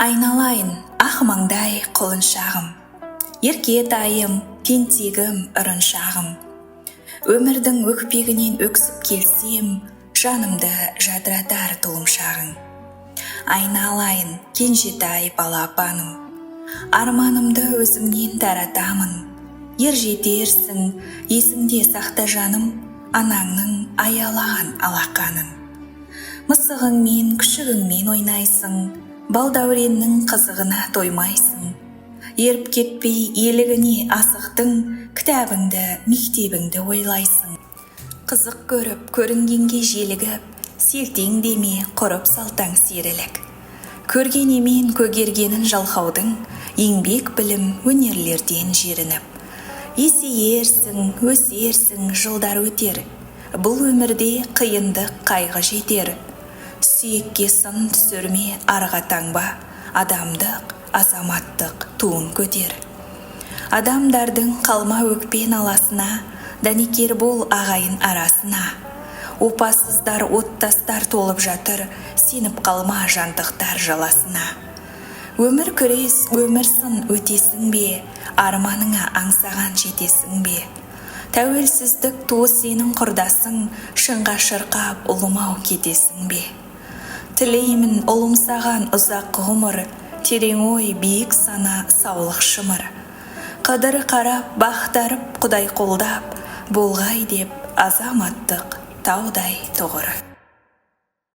Айналайын ақ маңдай құлыншағым, ерке тайым, тентегім, ырыншағым. Өмірдің өкпегінен өксіп келсем, жанымды жадыратар тұлымшағың. Айналайын кенжетай балапаным, арманымды өзіңнен таратамын. Ер жетерсің, есіңде сақта жаным, анаңның аялаған алақанын. Мысығыңмен, күшігіңмен ойнайсың, балдәуреннің қызығына тоймайсың. Еріп кетпей елігіне асықтың, кітабыңды, мектебіңді ойлайсың. Қызық көріп, көрінгенге желігіп, селтең деме, құрып салтаң серілік. Көргенемен көгергенін жалқаудың, еңбек білім өнерлерден жерініп. Есейерсің, өсерсің, жылдар өтер, бұл өмірде қиындық қайғы жетер. Сүйекке сын түсірме арға таңба, адамдық, азаматтық туын көтер. Адамдардың қалма өкпен аласына, дәнекер бол ағайын арасына. Опасыздар, оттастар толып жатыр, сеніп қалма жантықтар жаласына. Өмір күрес, өмір сын өтесің бе, арманыңа аңсаған жетесің бе? Тәуелсіздік туы сенің құрдасың, шыңға шырқап ұлымау кетесің бе? Тілеймін ұлым саған ұзақ ғұмыр, терең ой, биік сана, саулық шымыр. Қыдыр қарап, бақтарып, құдай қолдап, болғай деп азаматтық таудай тұғыр.